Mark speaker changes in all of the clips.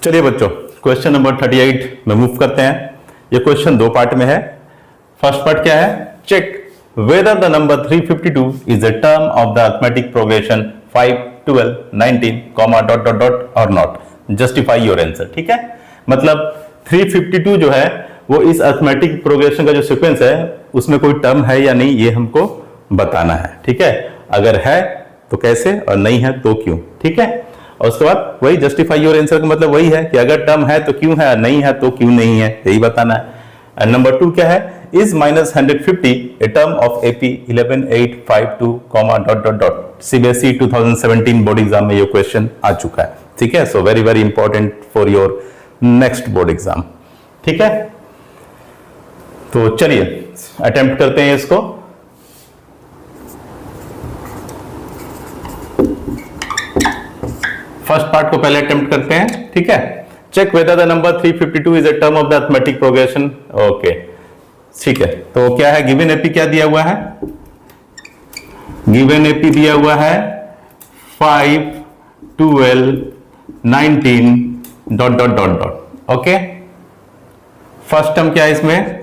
Speaker 1: चलिए बच्चों, question number 38 में मूव करते हैं। ये क्वेश्चन दो पार्ट में है। फर्स्ट पार्ट क्या है? Check whether the number 352 is a term of the arithmetic progression 5, 12, 19, comma dot dot dot और नॉट। Justify your answer. ठीक है, मतलब 352 जो है वो इस अरिथमेटिक प्रोग्रेशन का जो सीक्वेंस है उसमें कोई टर्म है या नहीं, ये हमको बताना है। ठीक है, अगर है तो कैसे और नहीं है तो क्यों। ठीक है, और उसके बाद वही जस्टिफाई योर आंसर का मतलब वही है कि अगर टर्म है तो क्यों है और नहीं है तो क्यों नहीं है, यही बताना है। एंड नंबर 2 क्या है? Is -150 a term of AP 11852 comma dot dot dot. CBSE 2017 board exam में ये क्वेश्चन आ चुका है। ठीक है, so very very important for your next board exam. ठीक है, तो चलिए अटेम्प्ट करते हैं इसको। फर्स्ट पार्ट को पहले अटेम्प्ट करते हैं। ठीक है, check whether the number 352 is a term of the arithmetic progression. Okay, ठीक है, तो क्या है? गिवन एपी क्या दिया हुआ है? गिवन एपी दिया हुआ है 5, 12, 19 dot dot dot dot. Okay, first term क्या है इसमें?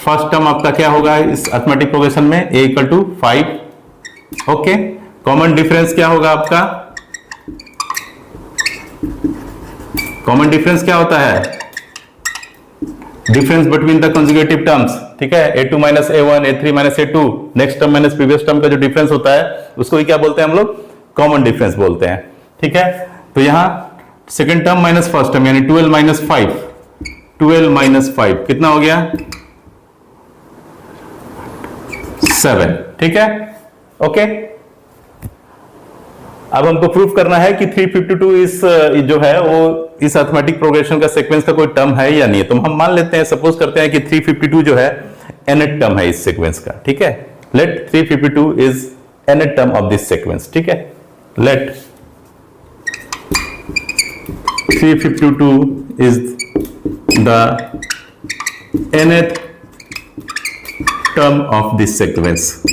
Speaker 1: फर्स्ट टर्म आपका क्या होगा इस अरिथमेटिक प्रोग्रेशन में? a equal to 5। Okay, common difference क्या होगा आपका? कॉमन डिफरेंस क्या होता है? Difference between the conjugative terms. ठीक है, a2 minus a1, a3 minus a2, next term minus previous term का जो डिफरेंस होता है उसको ही क्या बोलते हैं हम लोग? कॉमन डिफरेंस बोलते हैं। ठीक है, तो यहां second term minus first term यानी 12 माइनस 5, 12 माइनस 5 कितना हो गया? 7। ठीक है, ओके। अब हमको प्रूफ करना है कि 352 इस जो है वो इस अरिथमेटिक प्रोग्रेशन का सीक्वेंस का कोई टर्म है या नहीं है। तो हम मान लेते हैं, सपोज करते हैं कि 352 जो है nth टर्म है इस सीक्वेंस का। ठीक है, let 352 is nth term of this sequence. ठीक है, let 352 is the nth term of this sequence.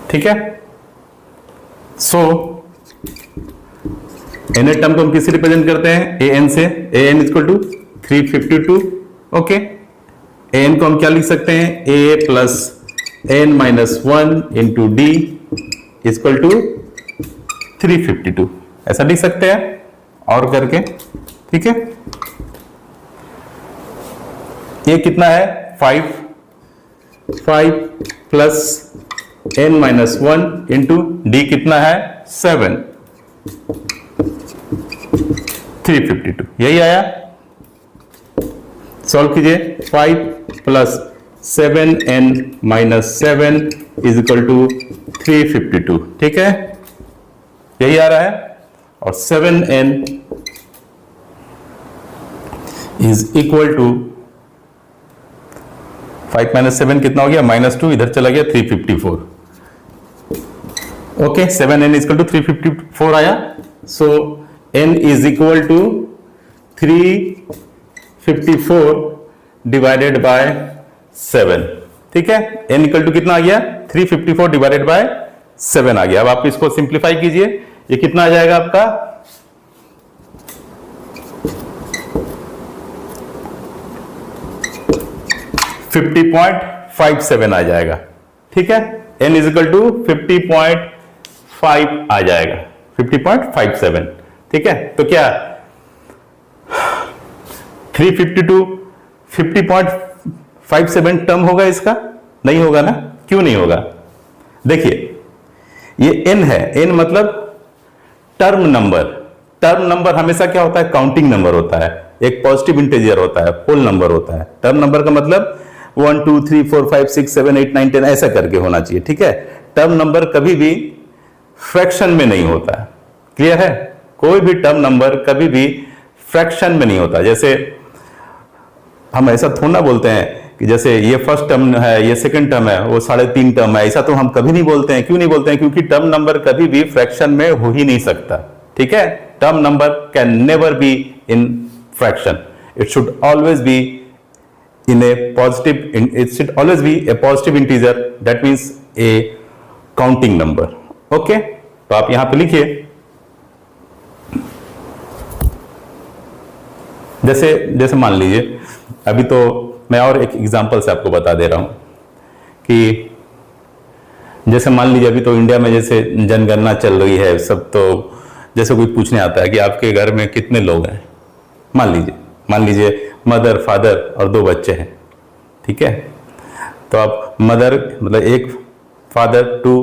Speaker 1: ठीक है, सो एन टर्म को हम किससे रिप्रेजेंट करते हैं? ए एन से। A n equal to 352। Okay, a n को हम क्या लिख सकते हैं? A plus n minus 1 into d equal to 352, ऐसा लिख सकते हैं और करके। ठीक है, ये कितना है? 5 plus n minus 1 into D कितना है? 7, 352, यही आया। सॉल्व कीजिए। 5 plus 7n minus 7 is equal to 352। ठीक है, यही आ रहा है। और 7n is equal to 5 minus 7 कितना हो गया? -2, इधर चला गया 354। ओके, 7n इक्वल टू 354 आया। So n is equal to 354 divided by 7। ठीक है, n इक्वल टू कितना आ गया? 354 डिवाइडेड बाय 7 आ गया। अब आप इसको सिंप्लीफाई कीजिए, ये कितना आ जाएगा आपका? 50.57 आ जाएगा। ठीक है, n इज इक्वल टू 50.5 आ जाएगा, 50.57। ठीक है, तो क्या 352 50.57 टर्म होगा इसका? नहीं होगा ना। क्यों नहीं होगा? देखिए, ये n है, n मतलब टर्म नंबर। टर्म नंबर हमेशा क्या होता है? काउंटिंग नंबर होता है, एक पॉजिटिव इंटीजर होता है, होल नंबर होता है। टर्म नंबर का मतलब 1 2 3 4 5 6 7 8 9 10 ऐसा करके होना चाहिए। ठीक है, टर्म नंबर कभी भी फ्रैक्शन में नहीं होता है। क्लियर है? कोई भी टर्म नंबर कभी भी फ्रैक्शन में नहीं होता। जैसे हम ऐसा थोड़ा ना बोलते हैं कि जैसे ये फर्स्ट टर्म है, ये सेकंड टर्म है, वो 3.5 टर्म है, ऐसा तो हम कभी नहीं बोलते हैं। क्यों नहीं बोलते हैं? क्योंकि टर्म नंबर कभी भी फ्रैक्शन में हो ही नहीं सकता। ठीक है, term number can never be in fraction, it should always B in a positive, it should always be a positive integer, that means a counting number. Okay, तो आप यहां पे लिखिए, जैसे जैसे मान लीजिए, अभी तो मैं और एक एग्जांपल से आपको बता दे रहा हूं कि जैसे मान लीजिए अभी तो इंडिया में जैसे जनगणना चल रही है सब, तो जैसे कोई पूछने आता है कि आपके घर में कितने लोग हैं, मान लीजिए मदर, फादर और 2 बच्चे हैं, ठीक है। तो आप मदर मतलब एक, फादर 2,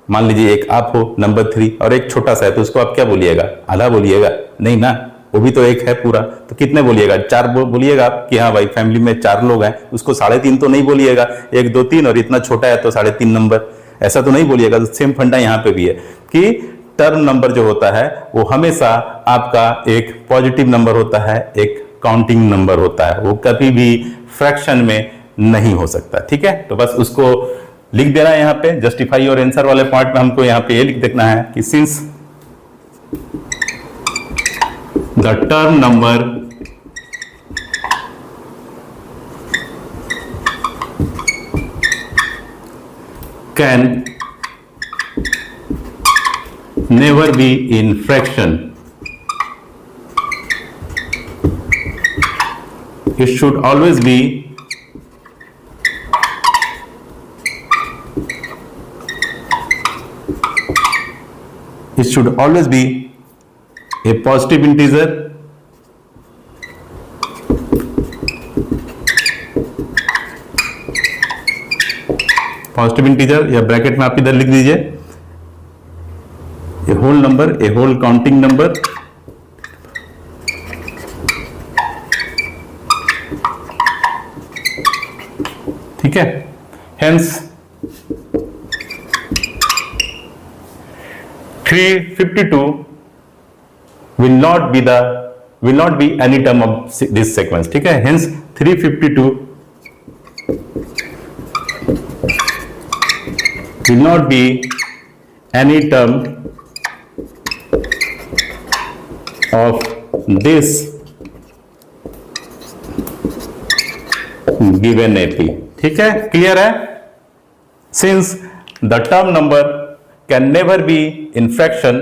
Speaker 1: मान लीजिए एक आप हो नंबर 3 और एक छोटा सा है, तो उसको आप क्या बोलिएगा, आधा बोलिएगा? नहीं ना, वो भी तो एक है पूरा, तो कितने बोलिएगा? 4 बोलिएगा आप कि हाँ भाई फैमिली में 4 लोग हैं। उसको 3.5 तो नहीं बोलिएगा, 1 2 3 और इतना छोटा है तो 3.5 नंबर, ऐसा तो नहीं बोलिएगा। तो सेम फंडा यहाँ पे भी है कि टर्म नंबर जो होता है वो हमेशा आपका एक पॉजिटिव नंबर होता है, एक काउंटिंग नंबर होता है, वो कभी भी फ्रैक्शन में नहीं हो सकता, ठीक है। तो बस उसको लिख देना है यहाँ पे, जस्टिफाई और आंसर वाले पार्ट में हमको यहाँ पे ये लिख देना है कि since the term number can never be in fraction, it should always be a positive integer, या ब्रैकेट में आप इधर लिख दीजिए ए होल नंबर, ए होल काउंटिंग नंबर, ठीक है। Hence 352 will not be any term of this sequence, ठीक है। Hence 352 will not be any term of this given AP, ठीक है, क्लियर है। Since the term number can never be in fraction,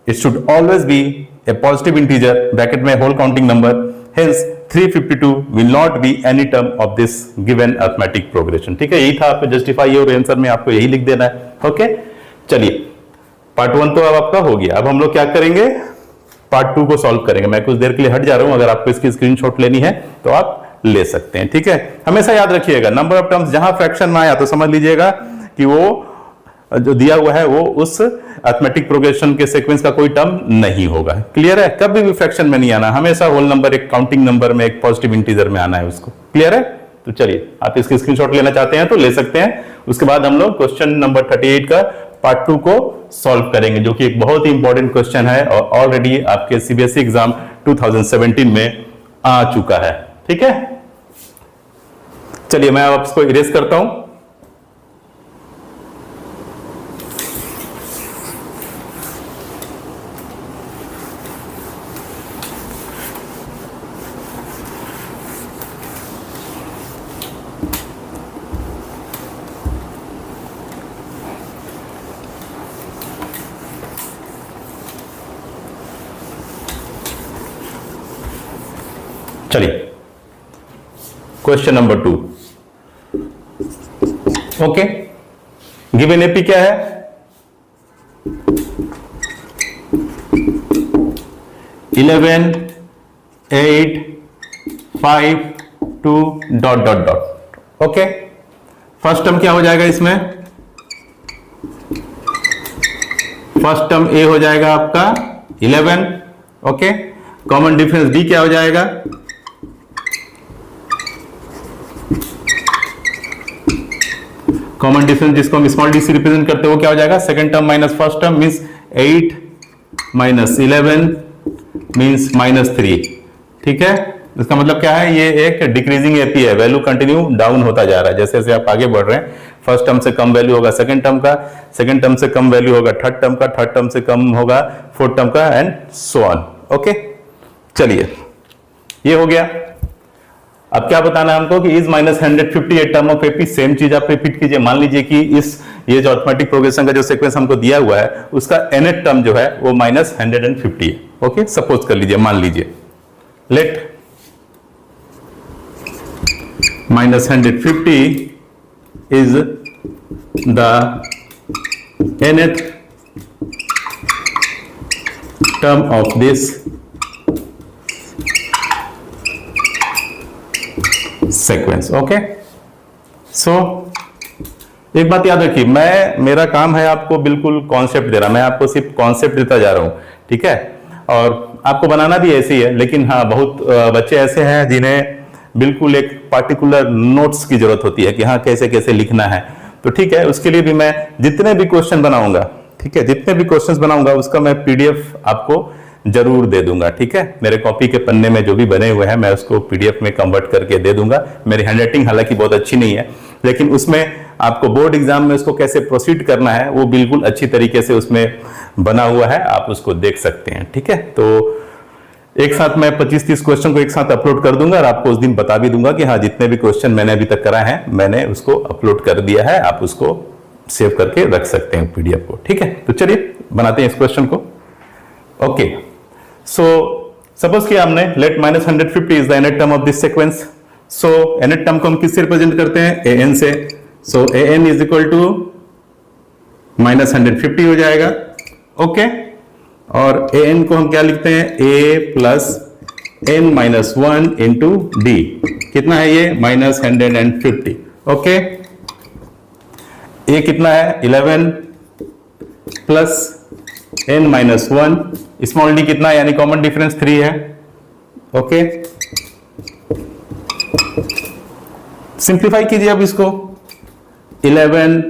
Speaker 1: it should always be a positive integer, bracket में whole counting number, hence 352 will not be any term of this given arithmetic progression, ठीक है। यही था, आपको justify और answer में आपको यही लिख देना है। ओके, चलिए पार्ट 1 तो अब आपका हो गया। अब हम लोग क्या करेंगे, पार्ट 2 को सॉल्व करेंगे। मैं कुछ देर के लिए हट जा रहा हूं, अगर आपको इसकी स्क्रीनशॉट लेनी है तो आप ले सकते हैं, ठीक है। हमेशा याद रखिएगा, नंबर ऑफ टर्म्स जहां फ्रैक्शन में आया तो समझ लीजिएगा कि वो जो दिया हुआ है वो उस अरिथमेटिक प्रोग्रेशन के सीक्वेंस का कोई टर्म नहीं होगा, क्लियर है। कभी भी फ्रैक्शन में नहीं आना, हमेशा होल नंबर एक काउंटिंग नंबर में, एक पॉजिटिव इंटीजर में आना है उसको, क्लियर है। तो चलिए, आप इसकी स्क्रीनशॉट लेना चाहते हैं तो ले सकते हैं। उसके बाद हम लोग क्वेश्चन नंबर 38 का पार्ट 2 को सॉल्व करेंगे, जो कि एक बहुत ही इंपॉर्टेंट क्वेश्चन है और ऑलरेडी आपके सीबीएसई एग्जाम 2017 में आ चुका है, ठीक है। चलिए मैं अब इसको इरेज करता हूं। चलिए question number 2। Okay, given AP क्या है, eleven 8 5 2 dot dot dot. Okay, first term क्या हो जाएगा इसमें, फर्स्ट टर्म ए हो जाएगा आपका 11। ओके, कॉमन डिफरेंस डी क्या हो जाएगा, कॉमन डिफरेंस जिसको हम स्मॉल डी से रिप्रेजेंट करते हैं वो क्या हो जाएगा, second term minus first term means 8 minus 11 means -3, ठीक है। इसका मतलब क्या है, ये एक डिक्रीजिंग एपी है, वैल्यू कंटिन्यू डाउन होता जा रहा है। जैसे जैसे आप आगे बढ़ रहे हैं, फर्स्ट टर्म से कम वैल्यू होगा सेकंड टर्म का, सेकंड टर्म से कम वैल्यू होगा थर्ड टर्म का, थर्ड टर्म से कम होगा फोर्थ टर्म का, एंड सो ऑन। ओके, चलिए ये हो गया। अब क्या बताना है हमको कि is -150 a term of AP. Same चीज आप रिपीट कीजिए। मान लीजिए कि ये जो अरिथमेटिक प्रोग्रेशन का जो सीक्वेंस हमको दिया हुआ है उसका nth टर्म जो है वो -150 है। ओके, सपोज कर लीजिए, मान लीजिए late -150 is the nth term of this sequence. Okay, so एक बात याद रखिए, मेरा काम है आपको बिल्कुल कॉन्सेप्ट देना, मैं आपको सिर्फ कॉन्सेप्ट देता जा रहा हूं, ठीक है। और आपको बनाना भी ऐसे ही है, लेकिन हाँ बहुत बच्चे ऐसे हैं जिन्हें बिल्कुल एक पार्टिकुलर नोट्स की जरूरत होती है कि हाँ कैसे कैसे लिखना है। तो ठीक है, उसके लिए भी मैं जितने भी क्वेश्चन बनाऊंगा, ठीक है, जितने भी क्वेश्चंस बनाऊंगा उसका मैं पीडीएफ आपको जरूर दे दूंगा, ठीक है। मेरे कॉपी के पन्ने में जो भी बने हुए हैं मैं उसको पीडीएफ में कन्वर्ट करके दे दूंगा। मेरी हैंडराइटिंग हालांकि बहुत अच्छी नहीं है, लेकिन उसमें आपको बोर्ड एग्जाम में उसको कैसे प्रोसीड करना है वो बिल्कुल अच्छी तरीके से उसमें बना हुआ है, आप उसको देख सकते हैं, ठीक है। तो एक साथ मैं 25-30 क्वेश्चन को एक साथ अपलोड कर दूंगा और आपको उस दिन बता भी दूंगा कि हाँ जितने भी क्वेश्चन मैंने अभी तक कराए हैं मैंने उसको अपलोड कर दिया है, आप उसको सेव करके रख सकते हैं पीडीएफ को, ठीक है। तो चलिए बनाते हैं इस क्वेश्चन को। ओके, सो सपोज किया हमने let -150 is the nth term of this sequence. So nth term को हम किससे रिप्रेजेंट करते हैं? an से। So an is equal to -150 हो जाएगा। ओके, और an को हम क्या लिखते हैं? a plus n-1 into D. कितना है ये? -150। ओके, a कितना है? 11 प्लस n-1, स्मॉल डी कितना है? यानी कॉमन डिफरेंस 3 है। ओके, सिंप्लीफाई कीजिए अब इसको। 11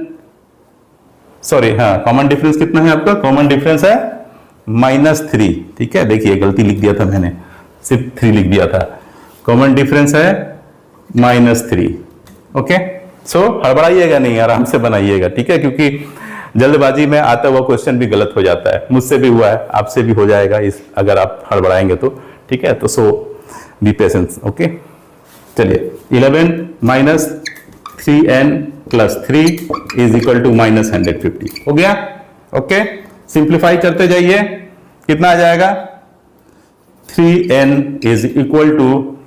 Speaker 1: सॉरी, हाँ कॉमन डिफरेंस कितना है आपका? कॉमन डिफरेंस है -3, ठीक है। देखिए गलती लिख दिया था मैंने, सिर्फ 3 लिख दिया था। कॉमन डिफरेंस है -3। ओके, सो हड़बड़ाइएगा नहीं, आराम से बनाइएगा, ठीक है, क्योंकि जल्दबाजी में आता हुआ क्वेश्चन भी गलत हो जाता है। मुझसे भी हुआ है, आपसे भी हो जाएगा इस अगर आप हड़बड़ाएंगे तो, ठीक है। तो सो बी पेशेंस। ओके, चलिए 11 minus 3n plus 3 is equal to -150 हो गया। ओके, सिंप्लीफाई करते जाइए, कितना आ जाएगा? 3n is equal to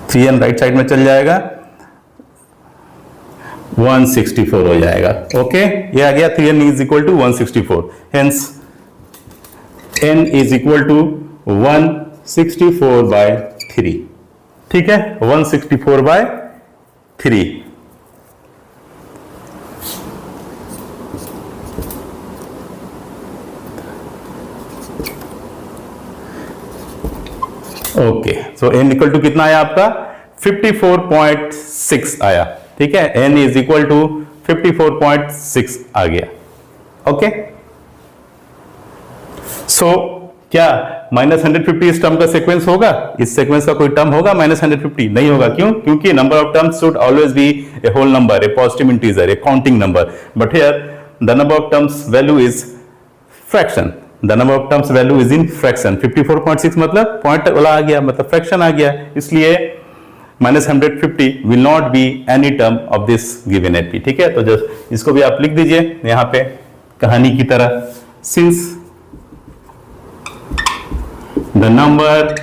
Speaker 1: 3n right side में चल जाएगा, 164 हो जाएगा। ओके, ये आ गया 3n is equal to 164। Hence n is equal to 164/3, ठीक है, 164/3। Okay, so n equal to कितना आया आपका? 54.6 आया, ठीक है। n इज इक्वल टू 54.6 आ गया। ओके, सो क्या -150 इस टर्म का सीक्वेंस होगा? इस सीक्वेंस का कोई टर्म होगा -150? नहीं होगा। क्यों? क्योंकि number of terms should always be a whole number, a positive integer, a counting number. But here the number of terms value is fraction, the number of terms value is in fraction. 54.6 मतलब point वाला आ गया, मतलब fraction आ गया, इसलिए -150 will not be any term of this given AP, ठीक है। तो just इसको भी आप लिख दीजिए यहां पे कहानी की तरह। Since the number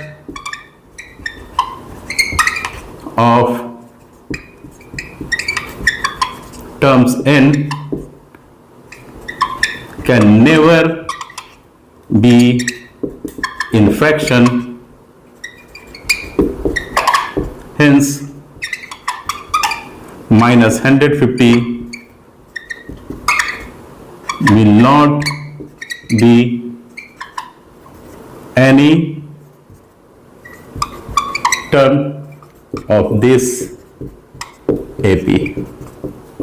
Speaker 1: of terms n can never be in fraction, hence -150 will not be any term of this AP.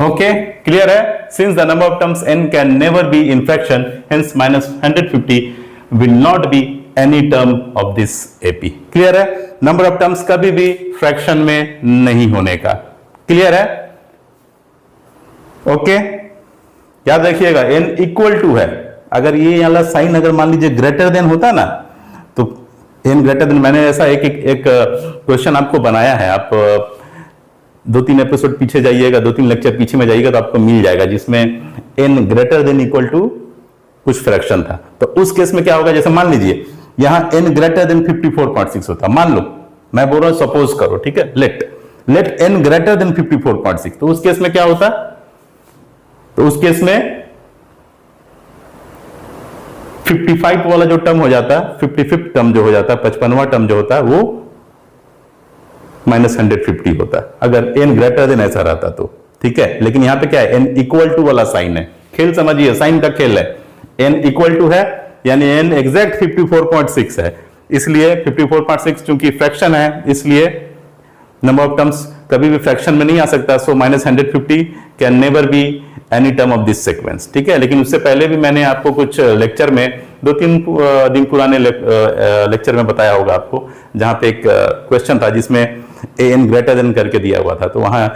Speaker 1: Okay, clear है? Since the number of terms n can never be in fraction, hence -150 will not be any term of this AP. Clear है? Number of terms कभी भी fraction में नहीं होने का। Clear है? Okay, याद रखिएगा n इक्वल टू है। अगर ये वाला साइन अगर मान लीजिए ग्रेटर देन होता ना तो n ग्रेटर देन, मैंने ऐसा एक क्वेश्चन आपको बनाया है, आप 2-3 एपिसोड पीछे जाइएगा, 2-3 लेक्चर पीछे में जाइएगा तो आपको मिल जाएगा, जिसमें n greater than equal to कुछ फ्रैक्शन था। तो उस केस में क्या होगा, जैसे मान लीजिए यहां n ग्रेटर देन 54.6 होता, मान लो, मैं बोल रहा हूं सपोज करो, ठीक है, लेट n ग्रेटर देन 54.6, तो उस केस में क्या होता, तो उस केस में 55 वाला जो टर्म हो जाता है, 55th टर्म जो हो जाता है, 55वां टर्म जो होता है वो -150 होता है, अगर n ग्रेटर देन ऐसा रहता तो, ठीक है। लेकिन यहां पे क्या है, n इक्वल टू वाला साइन है, खेल समझिए, साइन का खेल है, n इक्वल टू है यानी n एग्जैक्ट 54.6 है, इसलिए 54.6 चूंकि फ्रैक्शन है, इसलिए नंबर ऑफ टर्म्स कभी भी फ्रैक्शन में नहीं आ सकता, सो -150 can never be any term of this sequence, ठीक है। लेकिन उससे पहले भी मैंने आपको कुछ लेक्चर में 2-3 दिन पुराने लेक्चर में बताया होगा आपको, जहां पे एक क्वेश्चन था जिसमें n ग्रेटर देन करके दिया हुआ था, तो वहां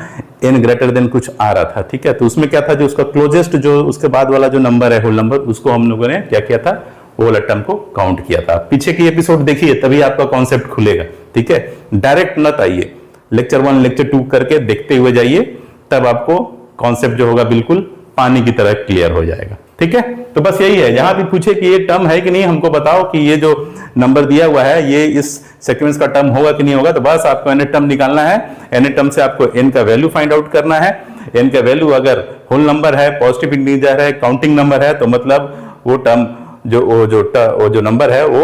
Speaker 1: n ग्रेटर देन कुछ आ रहा था, ठीक है। तो उसमें क्या था, जो उसका क्लोजेस्ट जो उसके बाद वाला जो नंबर है, होल नंबर, उसको हम लोगों ने क्या किया था, वो वाला टर्म को काउंट किया था। पीछे की एपिसोड देखिए, तभी आपका कॉन्सेप्ट खुलेगा, ठीक है। डायरेक्ट मत आइए, लेक्चर 1 लेक्चर 2 करके देखते हुए जाइए, तब आपको कॉन्सेप्ट जो होगा बिल्कुल पानी की तरह क्लियर हो जाएगा, ठीक है। तो बस यही है, जहां भी पूछे कि ये टर्म है कि नहीं, हमको बताओ कि ये जो नंबर दिया हुआ है ये इस सीक्वेंस का टर्म होगा कि नहीं होगा, तो बस आपको एन टर्म निकालना है, एन टर्म से आपको n का वैल्यू फाइंड आउट करना है। n का वैल्यू अगर होल नंबर है, पॉजिटिव इंटीजर है, काउंटिंग नंबर है, तो मतलब वो टर्म वो जो नंबर है वो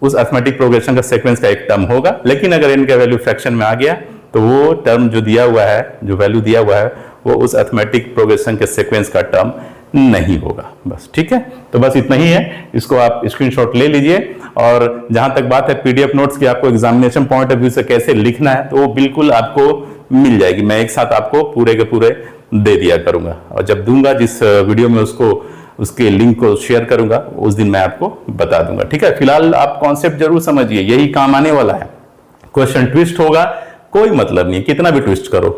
Speaker 1: उस अरिथमेटिक प्रोग्रेशन का सीक्वेंस का एक टर्म होगा। लेकिन अगर n का वैल्यू फ्रैक्शन में आ गया तो वो टर्म जो दिया हुआ है, जो वैल्यू दिया हुआ है, वो उस अरिथमेटिक प्रोग्रेशन के सीक्वेंस का टर्म नहीं होगा, बस, ठीक है। तो बस इतना ही है, इसको आप स्क्रीनशॉट ले लीजिए। और जहां तक बात है पीडीएफ नोट्स की, आपको एग्जामिनेशन पॉइंट ऑफ व्यू से कैसे लिखना है, तो वो बिल्कुल आपको मिल जाएगी, मैं एक साथ आपको पूरे के पूरे दे दिया करूंगा, और जब दूंगा, जिस वीडियो में उसके लिंक को शेयर करूंगा, उस दिन मैं आपको बता दूंगा, ठीक है। फिलहाल आप कॉन्सेप्ट जरूर समझिए, यही काम आने वाला है। क्वेश्चन ट्विस्ट होगा, कोई मतलब नहीं, कितना भी ट्विस्ट करो,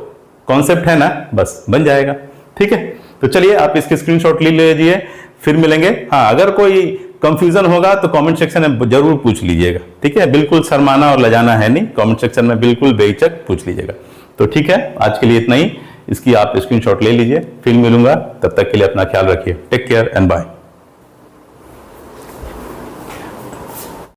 Speaker 1: कॉन्सेप्ट है ना, बस बन जाएगा, ठीक है। तो चलिए आप इसके स्क्रीनशॉट ले लीजिए, फिर मिलेंगे। हाँ, अगर कोई कंफ्यूजन होगा तो कमेंट सेक्शन में जरूर पूछ लीजिएगा, ठीक है। बिल्कुल शर्माना और लजाना है नहीं, कमेंट सेक्शन में बिल्कुल बेहिचक पूछ लीजिएगा। तो ठीक है, आज के लिए इतना ही, इसकी आप स्क्रीनशॉट ले लीजिए, फिर मिलूंगा, तब तक के लिए अपना ख्याल रखिए, टेक केयर एंड बाय।